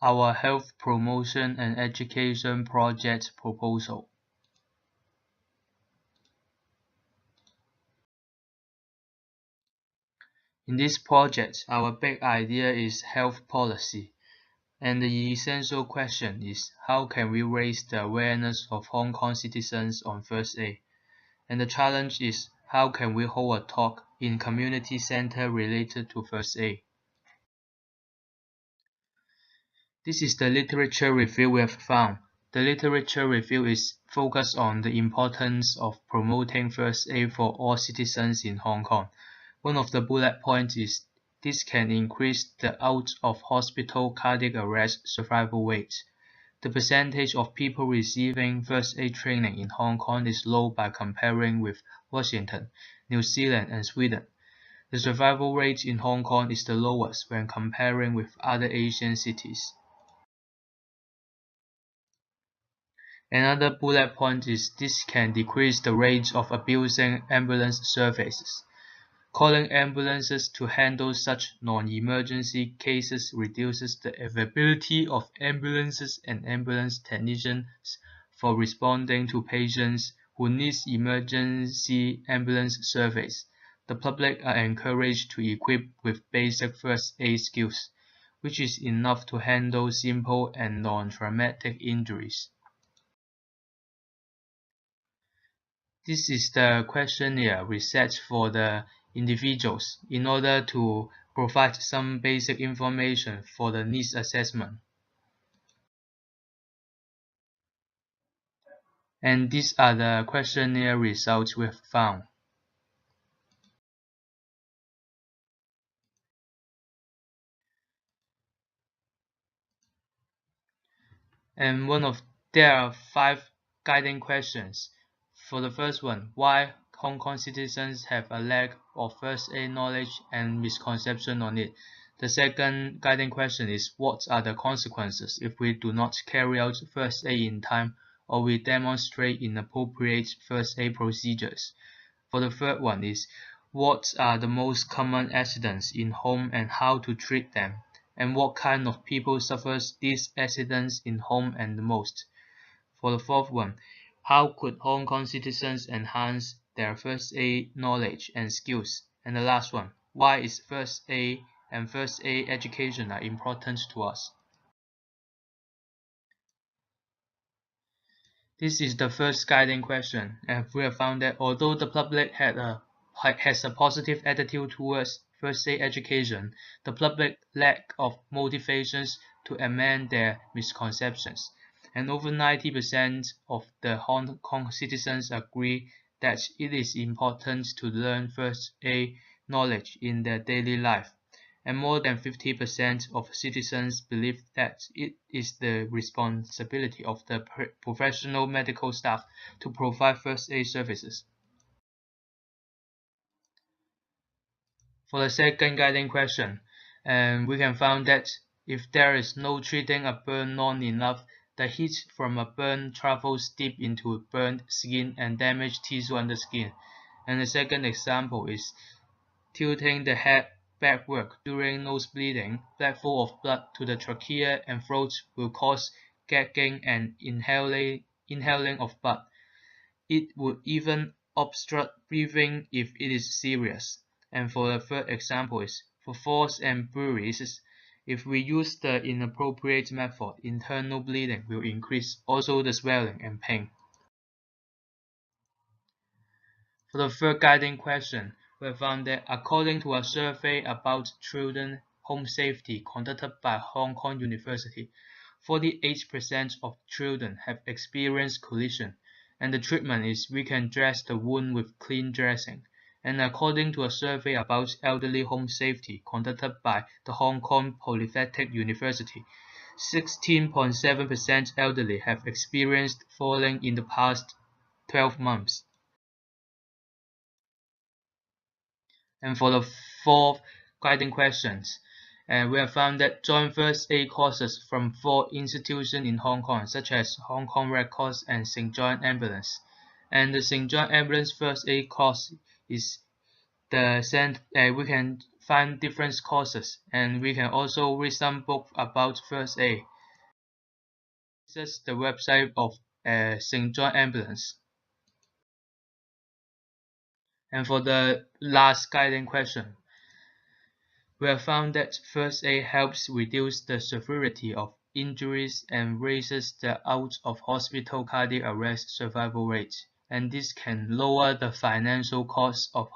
our health promotion and education project proposal. In this project, our big idea is health policy, and the essential question is how can we raise the awareness of Hong Kong citizens on first aid, and the challenge is how can we hold a talk in community center related to first aid. This is the literature review we have found. The literature review is focused on the importance of promoting first aid for all citizens in Hong Kong. One of the bullet points is this can increase the out-of-hospital cardiac arrest survival rate. The percentage of people receiving first aid training in Hong Kong is low by comparing with Washington, New Zealand, and Sweden. The survival rate in Hong Kong is the lowest when comparing with other Asian cities. Another bullet point is this can decrease the rate of abusing ambulance services. Calling ambulances to handle such non-emergency cases reduces the availability of ambulances and ambulance technicians for responding to patients who need emergency ambulance service. The public are encouraged to equip with basic first aid skills, which is enough to handle simple and non-traumatic injuries. This is the questionnaire we set for the individuals in order to provide some basic information for the needs assessment. And these are the questionnaire results we have found. And there are 5 guiding questions. For the first one, why Hong Kong citizens have a lack of first aid knowledge and misconception on it. The second guiding question is what are the consequences if we do not carry out first aid in time or we demonstrate inappropriate first aid procedures. For the third one is what are the most common accidents in home and how to treat them, and what kind of people suffers these accidents in home and the most. For the fourth one, how could Hong Kong citizens enhance their first aid knowledge and skills? And the last one, why is first aid and first aid education are important to us? This is the first guiding question, and we have found that although the public has a positive attitude towards first aid education, the public lack of motivations to amend their misconceptions. And over 90% of the Hong Kong citizens agree that it is important to learn first aid knowledge in their daily life. And more than 50% of citizens believe that it is the responsibility of the professional medical staff to provide first aid services. For the second guiding question, we can find that if there is no treating a burn long enough, the heat from a burn travels deep into burned skin and damages tissue under skin. And the second example is tilting the head backward during nosebleeding. Black flow of blood to the trachea and throat will cause gagging and inhaling of blood. It would even obstruct breathing if it is serious. And for the third example is for falls and bruises. If we use the inappropriate method, internal bleeding will increase, also the swelling and pain. For the third guiding question, we found that according to a survey about children home safety conducted by Hong Kong University, 48% of children have experienced collision, and the treatment is we can dress the wound with clean dressing. And according to a survey about elderly home safety conducted by the Hong Kong Polytechnic University, 16.7% elderly have experienced falling in the past 12 months. And for the fourth guiding questions, we have found that joint first aid courses from 4 institutions in Hong Kong, such as Hong Kong Red Cross and St. John Ambulance. And the St. John Ambulance first aid course is we can find different courses, and we can also read some books about first aid. This is the website of St. John Ambulance. And for the last guiding question, we have found that first aid helps reduce the severity of injuries and raises the out-of-hospital cardiac arrest survival rate, and this can lower the financial costs of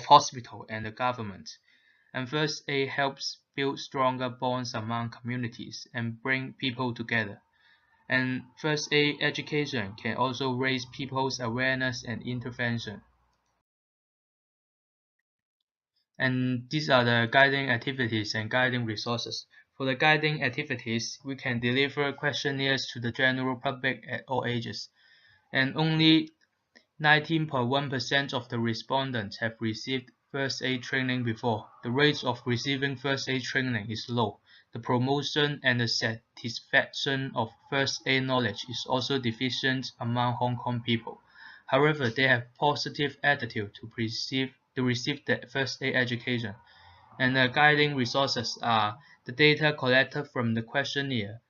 hospital and the government. And first aid helps build stronger bonds among communities and bring people together. And first aid education can also raise people's awareness and intervention. And these are the guiding activities and guiding resources. For the guiding activities, we can deliver questionnaires to the general public at all ages, and only 19.1% of the respondents have received first aid training before. The rate of receiving first aid training is low. The promotion and the satisfaction of first aid knowledge is also deficient among Hong Kong people. However, they have positive attitude to receive the first aid education. And the guiding resources are the data collected from the questionnaire,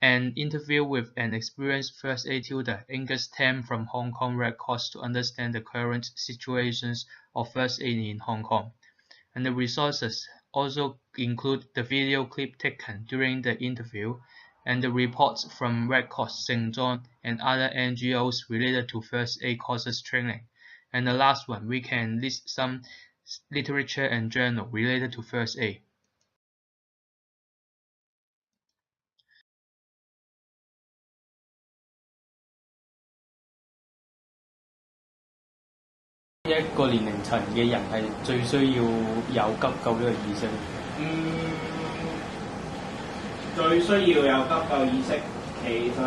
an interview with an experienced first aid tutor, Angus Tam from Hong Kong Red Cross, to understand the current situations of first aid in Hong Kong. And the resources also include the video clip taken during the interview and the reports from Red Cross St. John and other NGOs related to first aid courses training. And the last one, we can list some literature and journal related to first aid. 一個年齡層嘅人係最需要有急救呢個意識。最需要有急救意識，其實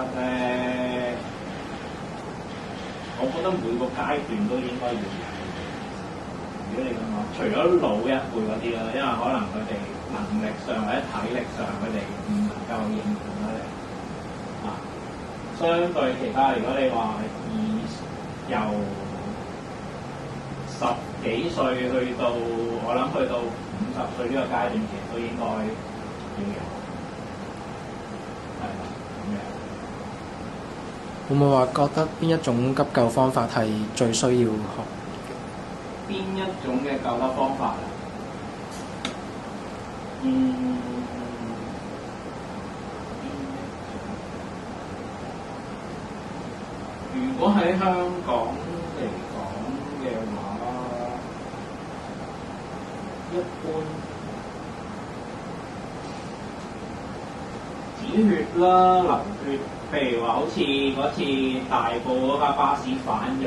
我覺得每個階段都應該要有。如果你咁講，除咗老一輩嗰啲啦，因為可能佢哋能力上或者體力上佢哋唔能夠應付得嚟啊。相對其他，如果你話由10幾歲去到我諗去到50歲呢個階段，其實都應該要有，係啦咁樣。會唔會話覺得邊一種急救方法係最需要學？邊一種嘅救得方法啊？如果喺香港嚟講嘅話，一般止血啦、流血，譬如話好似嗰次大埔嗰架巴士反咗，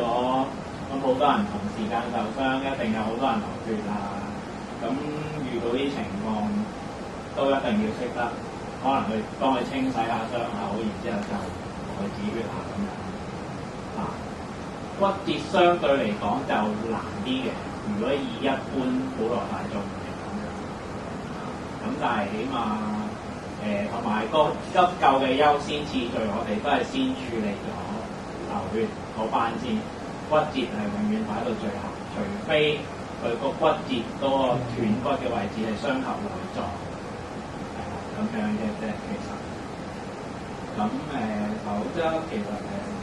咁好多人同時間受傷，一定有好多人流血啦。咁遇到啲情況都一定要識得，可能去幫佢清洗下傷口，然之後就同佢止血下咁樣。骨折相對嚟講就難啲嘅，如果以一般普羅大眾嚟講，咁但係起碼同埋個急救嘅優先次序，我哋都係先處理咗流血嗰班先，骨折係永遠擺到最後，除非佢個骨折嗰個斷骨嘅位置係傷及內臟，係啦咁樣嘅啫，其實。咁否則其實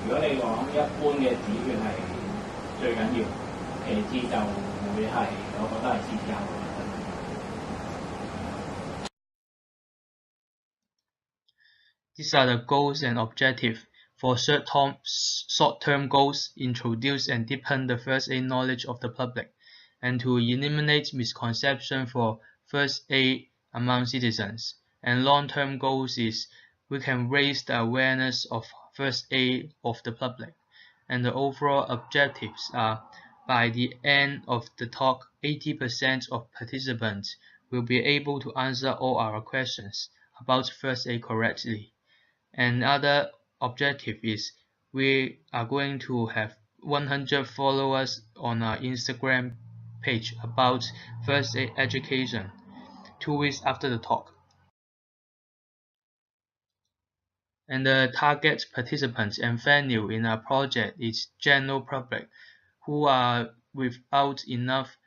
如果你講一般嘅止血係最緊要，其次就會係我覺得係CPR。These are the goals and objectives. For short-term goals, introduce and deepen the first aid knowledge of the public, and to eliminate misconception for first aid among citizens. And long-term goals is we can raise the awareness of first aid of the public. And the overall objectives are, by the end of the talk, 80% of participants will be able to answer all our questions about first aid correctly. Another objective is we are going to have 100 followers on our Instagram page about first aid education 2 weeks after the talk. And the target participants and venue in our project is general public who are without enough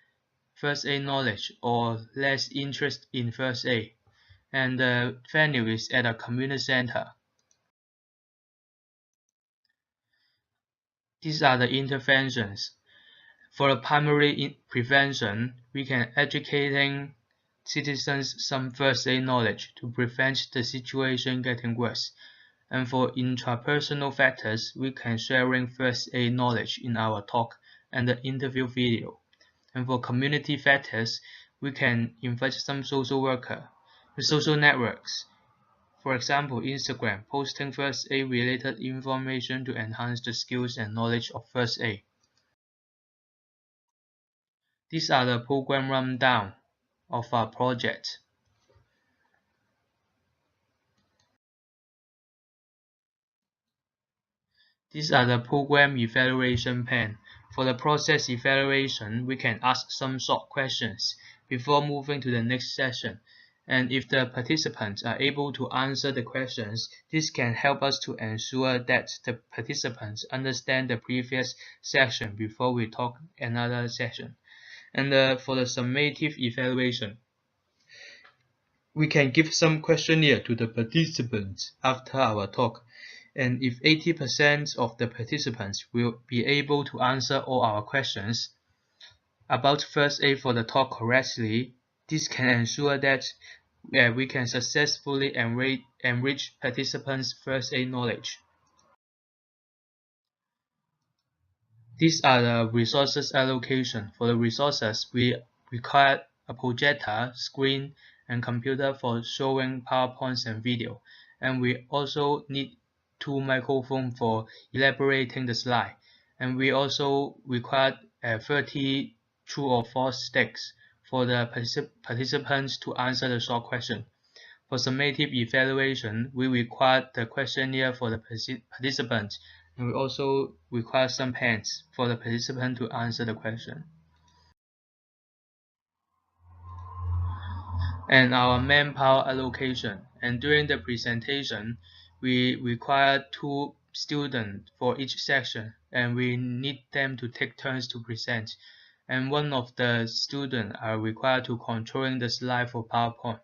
first aid knowledge or less interest in first aid, and the venue is at a community center. These are the interventions. For the primary prevention, we can educating citizens some first aid knowledge to prevent the situation getting worse. And for intrapersonal factors, we can sharing first aid knowledge in our talk and the interview video. And for community factors, we can invite some social worker, the social networks. For example, Instagram, posting first aid related information to enhance the skills and knowledge of first aid. These are the program rundown of our project. These are the program evaluation plan. For the process evaluation, we can ask some short questions before moving to the next session. And if the participants are able to answer the questions, this can help us to ensure that the participants understand the previous section before we talk another session. And for the summative evaluation, we can give some questionnaire to the participants after our talk. And if 80% of the participants will be able to answer all our questions about first aid for the talk correctly, this can ensure that we can successfully enrich participants' first aid knowledge. These are the resources allocation. For the resources, we require a projector, screen, and computer for showing PowerPoints and video. And we also need 2 microphones for elaborating the slide. And we also require 30 true or false sticks for the participants to answer the short question. For summative evaluation, we require the questionnaire for the participants, and we also require some pens for the participant to answer the question. And our manpower allocation. And during the presentation, we require 2 students for each section, and we need them to take turns to present. And one of the students are required to controlling the slide for PowerPoint.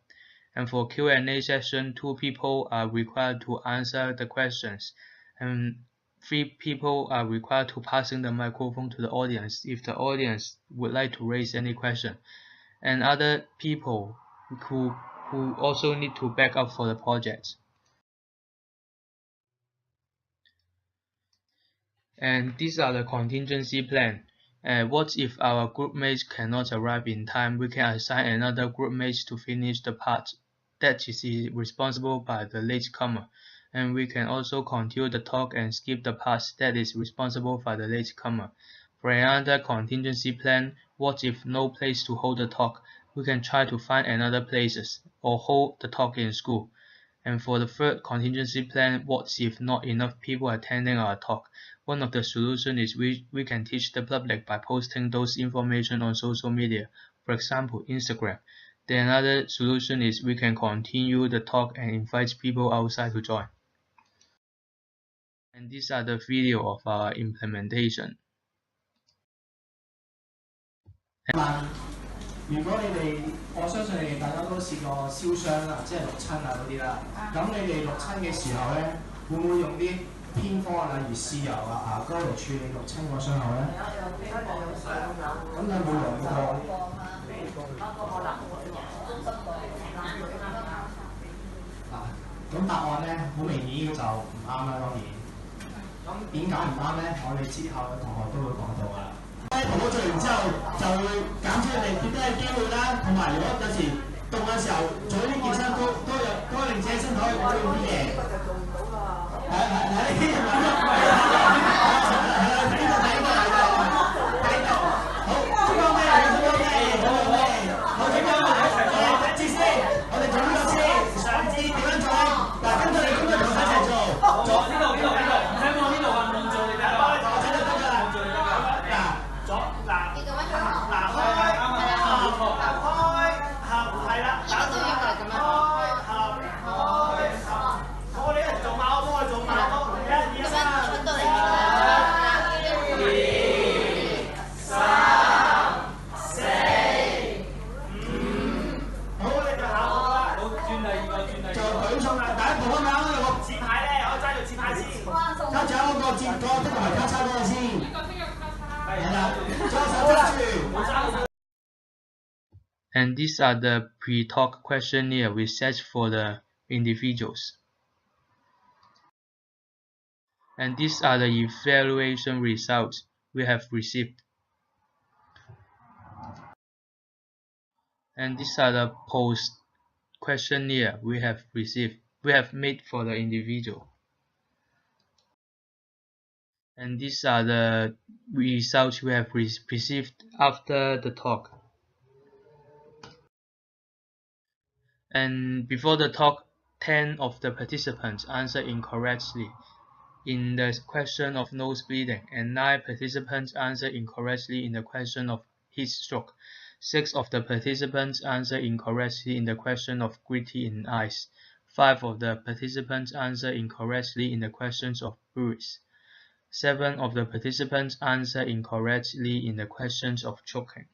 And for Q&A session, 2 people are required to answer the questions, and 3 people are required to passing the microphone to the audience if the audience would like to raise any question, and other people who also need to back up for the project. And these are the contingency plan. What if our group mates cannot arrive in time? We can assign another group mate to finish the part that is responsible by the latecomer. And we can also continue the talk and skip the part that is responsible by the latecomer. For another contingency plan, what if no place to hold the talk? We can try to find another places or hold the talk in school. And for the third contingency plan, what if not enough people attending our talk? One of the solutions is we can teach the public by posting those information on social media, for example, Instagram. Then another solution is we can continue the talk and invite people outside to join. And these are the video of our implementation. 如果你哋，我相信你哋大家都試過燒傷啦，即係淥親啊嗰啲啦。咁你哋淥親嘅時候咧，會唔會用啲偏方啊，例如豉油啊、牙膏嚟處理淥親個傷口咧？咁你有冇用過？咁答案咧好明顯就唔啱啦，當然。咁點解唔啱咧？我哋之後嘅同學都會講到㗎啦。 同我做完之後，就會減少你哋跌低嘅機會啦。同埋，如果有時凍嘅時候做呢啲健身都令自己身體可以保暖啲嘅。係呢啲係咪？呢度睇到。好，中央咩？好，中央第一次先，我哋做呢個先，上次點樣做？嗱，跟住你咁樣同我一齊做。呢度，唔使望呢度啊，望做你第一把。 1、2、3、就舉送啦。第一步咁樣有個紙牌咧，我揸住紙牌先。揸住嗰個折角的同埋交叉嗰個先。係啦，左手揸住，冇揸住。And these are the pre-talk questionnaire we set for the individuals. And these are the evaluation results we have received. And these are the post questionnaire we have made for the individual. And these are the results we have received after the talk. And before the talk, 10 of the participants answered incorrectly in the question of nose bleeding, and 9 participants answered incorrectly in the question of heat stroke. 6 of the participants answered incorrectly in the question of gritty in eyes. 5 of the participants answered incorrectly in the questions of bruise. 7 of the participants answered incorrectly in the questions of choking.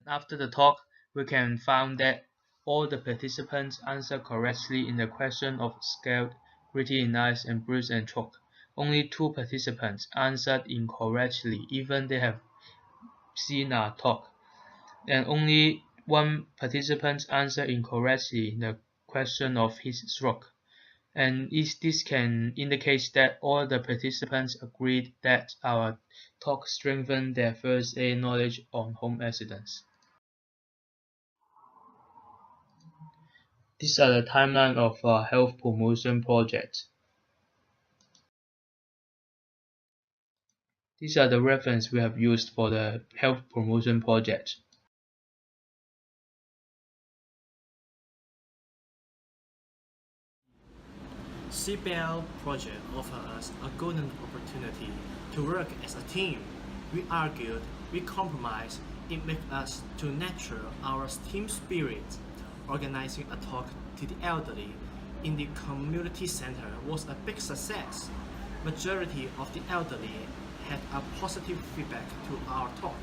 After the talk, we can find that all the participants answered correctly in the question of scald, gritty in eyes, and bruise and choke. Only 2 participants answered incorrectly, even they have seen our talk. And only 1 participant answered incorrectly in the question of heat stroke. And this can indicate that all the participants agreed that our talk strengthened their first aid knowledge on home accidents. These are the timeline of our health promotion project. These are the references we have used for the health promotion project. CPL project offers us a golden opportunity to work as a team. We argued, we compromised, it makes us to nurture our team spirit. Organizing a talk to the elderly in the community center was a big success. Majority of the elderly had a positive feedback to our talk.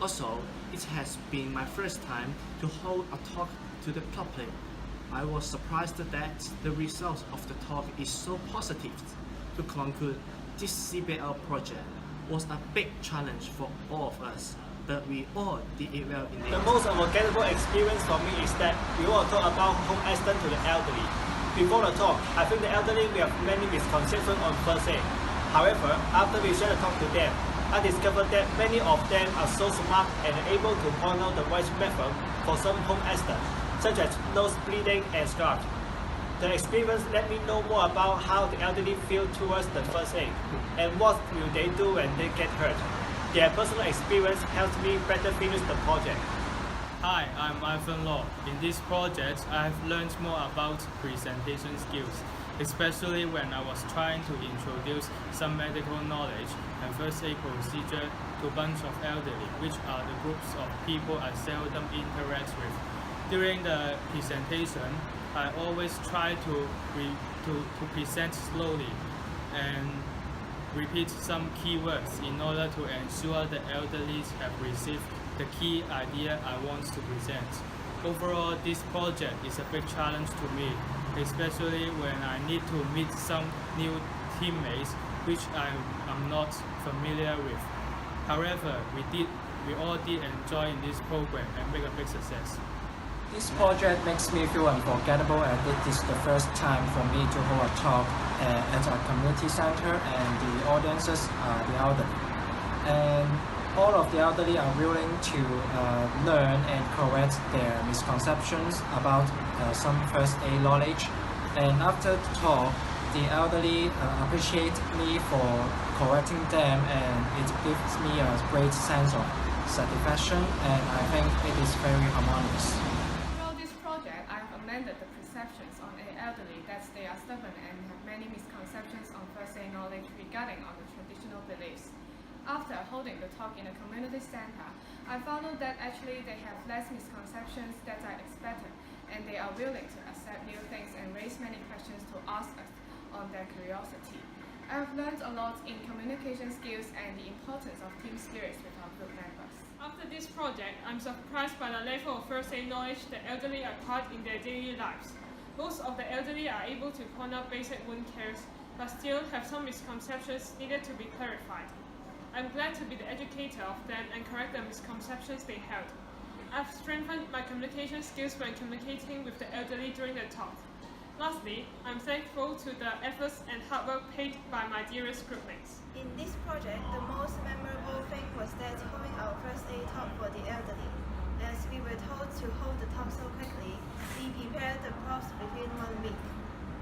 Also, it has been my first time to hold a talk to the public. I was surprised that the result of the talk is so positive. To conclude, this CPL project was a big challenge for all of us, but we all did it well in the end. The most unforgettable experience for me is that we all talk about home accident to the elderly. Before the talk, I think the elderly will have many misconceptions on first aid. However, after we share the talk to them, I discovered that many of them are so smart and able to point out the right method for some home accidents, such as nose bleeding and scars. The experience let me know more about how the elderly feel towards the first aid and what will they do when they get hurt. Their personal experience helped me better finish the project. Hi, I'm Ivan Law. In this project, I have learned more about presentation skills, especially when I was trying to introduce some medical knowledge and first aid procedure to a bunch of elderly, which are the groups of people I seldom interact with. During the presentation, I always try to present slowly and repeat some keywords in order to ensure the elderly have received the key idea I want to present. Overall, this project is a big challenge to me, especially when I need to meet some new teammates which I am not familiar with. However, we all did enjoy in this program and make a big success. This project makes me feel unforgettable, and it is the first time for me to hold a talk at a community center, and the audiences are the elderly. And all of the elderly are willing to learn and correct their misconceptions about some first aid knowledge. And after the talk, the elderly appreciate me for correcting them, and it gives me a great sense of satisfaction, and I think it is very harmonious. Through this project, I have amended the perceptions on the elderly that they are stubborn and have many misconceptions on first aid knowledge regarding on the traditional beliefs. After holding the talk in a community center, I found out that actually they have less misconceptions that I expected, and they are willing to accept new things and raise many questions to ask us on their curiosity. I have learned a lot in communication skills and the importance of team spirits with our group members. After this project, I'm surprised by the level of first aid knowledge the elderly acquired in their daily lives. Most of the elderly are able to point out basic wound cares, but still have some misconceptions needed to be clarified. I'm glad to be the educator of them and correct the misconceptions they held. I've strengthened my communication skills when communicating with the elderly during the talk. Lastly, I'm thankful to the efforts and hard work paid by my dearest groupmates. In this project, the most memorable thing was that holding our first aid talk for the elderly. As we were told to hold the talk so quickly, we prepared the props within 1 week.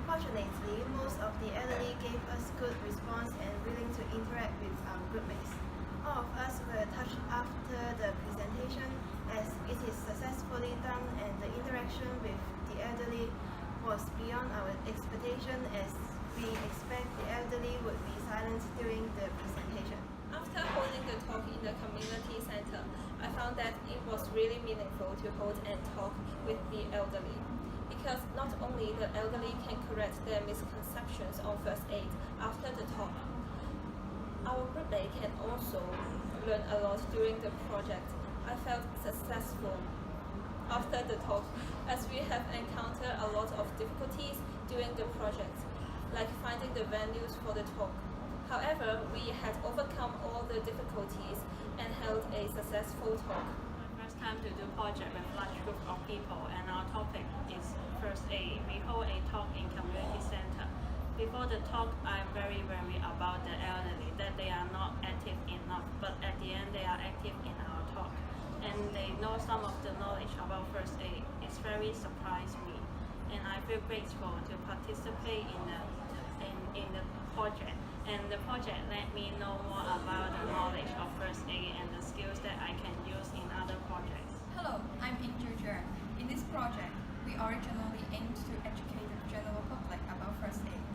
Fortunately, most of the elderly gave us good response and willing to interact with our groupmates. All of us were touched after the presentation as it is successfully done and the interaction with the elderly was beyond our expectation as we expect the elderly would be silent during the presentation. After holding the talk in the community center, I found that it was really meaningful to hold and talk with the elderly, because not only the elderly can correct their misconceptions on first aid after the talk, our groupmate can also learn a lot during the project. I felt successful after the talk, as we have encountered a lot of difficulties during the project, like finding the venues for the talk. However, we had overcome all the difficulties and held a successful talk. My first time to do project with large group of people, and our topic is first aid. We hold a talk in community center. Before the talk, I'm very worried about the elderly, that they are not active enough, but at the end they are active in our talk. And they know some of the knowledge about first aid. It's very surprised me, and I feel grateful to participate in the project. And the project let me know more about the knowledge of first aid and the skills that I can use in other projects. Hello, I'm Inju Zhuan. In this project, we originally aimed to educate the general public about first aid,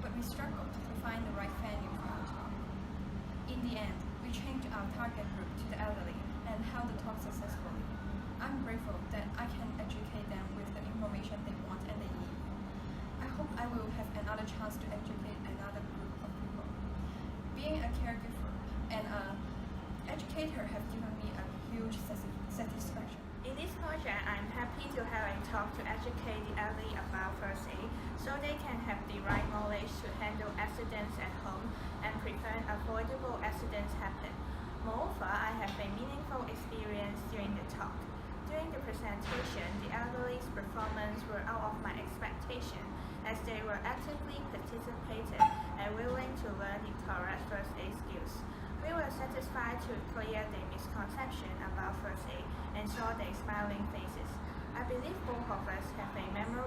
but we struggled to find the right venue for our talk. In the end, we changed our target group to the elderly and held the talk successfully. I'm grateful that I can educate them with the information they want and they need. I hope I will have another chance to educate another group of people. Being a caregiver and an educator have given me a huge satisfaction. In this project, I'm happy to have a talk to educate the elderly about first aid so they can have the right knowledge to handle accidents at home and prevent avoidable accidents happen. Moreover, I have a meaningful experience during the talk. During the presentation, the elderly's performance were out of my expectation as they were actively participated and willing to learn the correct first aid skills. We were satisfied to clear the misconception about first aid and saw their smiling faces. I believe both of us have a memorable